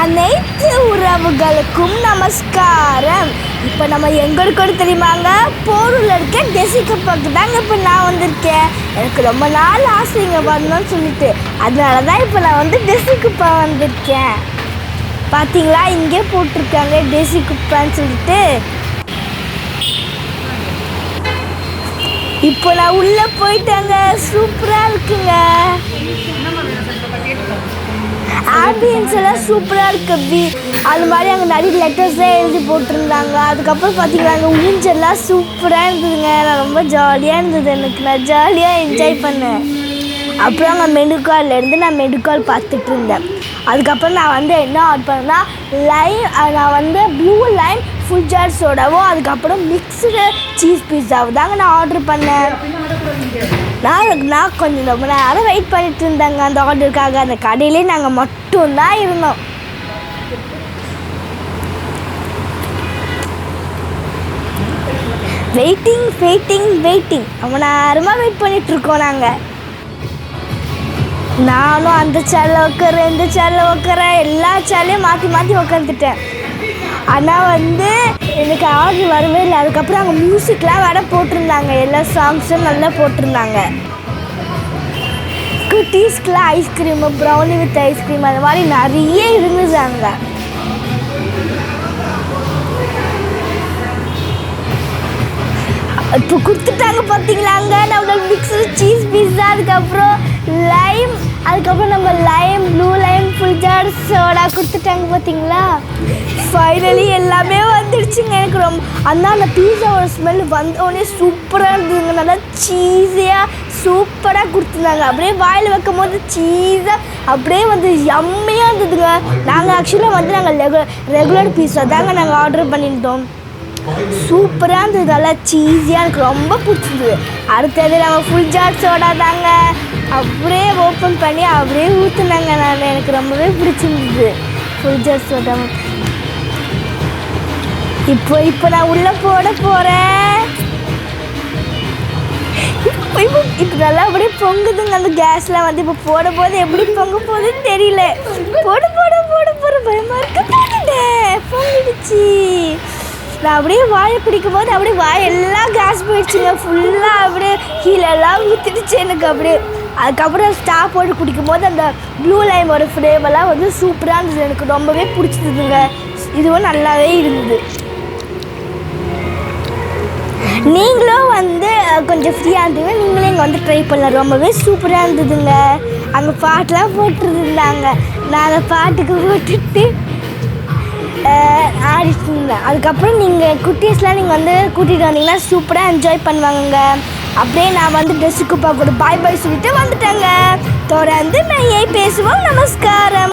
அனைத்து உறவுகளுக்கும் நமஸ்காரம். இப்போ நம்ம எங்கே இருக்கோம் தெரியுமாங்க? போரூரில் இருக்க டெசிகப்பாக்கு தாங்க இப்போ நான் வந்திருக்கேன். எனக்கு ரொம்ப நாள் ஆசை இங்கே வரணும்னு சொல்லிட்டு, அதனால தான் இப்போ நான் வந்து டெசிகப்பா வந்திருக்கேன். பார்த்தீங்களா, இங்கே போட்டிருக்காங்க டெசிகப்பான்னு சொல்லிட்டு. இப்போ நான் உள்ளே போயிட்டாங்க. சூப்பராக இருக்குங்க. ஆம்பியன்ஸ் எல்லாம் சூப்பராக இருக்கு. அது மாதிரி அங்கே நிறைய லெட்டர்ஸ்லாம் எழுதி போட்டிருந்தாங்க. அதுக்கப்புறம் பார்த்தீங்கன்னா அங்கே ஊஞ்சல்லாம் சூப்பராக இருந்ததுங்க. நான் ரொம்ப ஜாலியாக இருந்தது. நான் ஜாலியாக என்ஜாய் பண்ணேன். அப்புறம் அங்கே மெனுகால்லேருந்து நான் மெனுகால் பார்த்துட்டு இருந்தேன். அதுக்கப்புறம் நான் வந்து என்ன ஆர்டர் பண்ணேன்னா நான் வந்து ப்ளூ லைம் ஃபுல் ஜார் சோடாவும் அதுக்கப்புறம் மிக்ஸ்டு சீஸ் பீஸாவும் தாங்க நான் ஆர்டர் பண்ணேன். நான் கொஞ்சம் ரொம்ப நேரம் வெயிட் பண்ணிட்டு இருந்தேங்க அந்த ஆர்டருக்காக. அந்த கடையிலே நாங்கள் மட்டும்தான் இருந்தோம். வெயிட்டிங் ரொம்ப நேரமாக வெயிட் பண்ணிகிட்ருக்கோம் நாங்கள். நானும் அந்த சேரில் உட்காரேன், இந்த சேரில் உட்காரேன், எல்லா சேர்லையும் மாற்றி உட்காந்துட்டேன். ஆனால் வந்து எனக்கு ஆர்டர் வரவே இல்லை. அதுக்கப்புறம் அங்கே மியூசிக்லாம் வேறு போட்டிருந்தாங்க. எல்லா சாங்ஸும் நல்லா போட்டிருந்தாங்க. குட்டீஸ்க்குலாம் ஐஸ்கிரீமு, ப்ரௌனி வித் ஐஸ்கிரீம் அது மாதிரி நிறைய இருந்தது அங்கே. இப்போ கொடுத்துட்டாங்க பார்த்தீங்களாங்க நம்ம மிக்ஸ்டு சீஸ் பீஸா, அதுக்கப்புறம் லைம், அதுக்கப்புறம் நம்ம blue lime full jar soda கொடுத்துட்டாங்க பார்த்தீங்களா. ஃபைனலி எல்லாமே வந்துடுச்சுங்க. எனக்கு ரொம்ப அந்த பீஸாவோட ஸ்மெல் வந்தோடனே சூப்பராக இருந்ததுங்க. நல்லா சீஸியாக சூப்பராக கொடுத்துருந்தாங்க. அப்படியே வாயில் வைக்கும் போது சீஸாக அப்படியே வந்து யம்மையாக இருந்ததுங்க. நாங்கள் ஆக்சுவலாக வந்து நாங்கள் ரெகுலர் பீஸா தாங்க நாங்கள் ஆர்டர் பண்ணியிருந்தோம். சூப்பராக இருந்தது, நல்லா சீஸியாக எனக்கு ரொம்ப பிடிச்சிருந்தது. அடுத்தது நம்ம ஃபுல் ஜார் சோடா தாங்க அப்படியே ஓப்பன் பண்ணி அப்படியே ஊற்றுனாங்க. எனக்கு ரொம்பவே பிடிச்சிருந்தது ஃபுல் ஜார் சோடா. இப்போ நான் உள்ளே போட போகிறேன். இப்போ நல்லா அப்படியே பொங்குதுங்க அந்த கேஸ்லாம் வந்து. இப்போ போது எப்படி பொங்க போகுதுன்னு தெரியல. போட பயமாக இருக்க போட்டுட்டேன். பொங்கிடுச்சு. நான் அப்படியே வாயை பிடிக்கும் போது அப்படியே வாயெல்லாம் கேஸ் போயிடுச்சுங்க. ஃபுல்லாக அப்படியே கீழெல்லாம் ஊற்றிடுச்சு எனக்கு அப்படியே. அதுக்கப்புறம் ஸ்டாப் போட்டு குடிக்கும் போது அந்த ப்ளூ லைமோட ஃப்ளேவர்லாம் வந்து சூப்பராக இருந்தது. எனக்கு ரொம்பவே பிடிச்சிருந்துங்க. இதுவும் நல்லாவே இருந்தது. நீங்களும் வந்து கொஞ்சம் ஃப்ரீயாக இருந்தீங்க, நீங்களும் இங்கே வந்து ட்ரை பண்ணலாம். ரொம்பவே சூப்பராக இருந்ததுங்க. அங்கே பாட்டெலாம் போட்டுருந்தாங்க. நான் அந்த பாட்டுக்கு போட்டுட்டு ஆடிட்டு இருந்தேன். அதுக்கப்புறம் நீங்கள் குட்டீஸ்லாம் நீங்கள் வந்து கூட்டிகிட்டு வந்தீங்கன்னா சூப்பராக என்ஜாய் பண்ணுவாங்க. அப்படியே நான் வந்து டெசிகப்பா கூட பாய் சொல்லிட்டு வந்துட்டேங்க. தொடர்ந்து மெய்யை பேசுவோம். நமஸ்காரம்.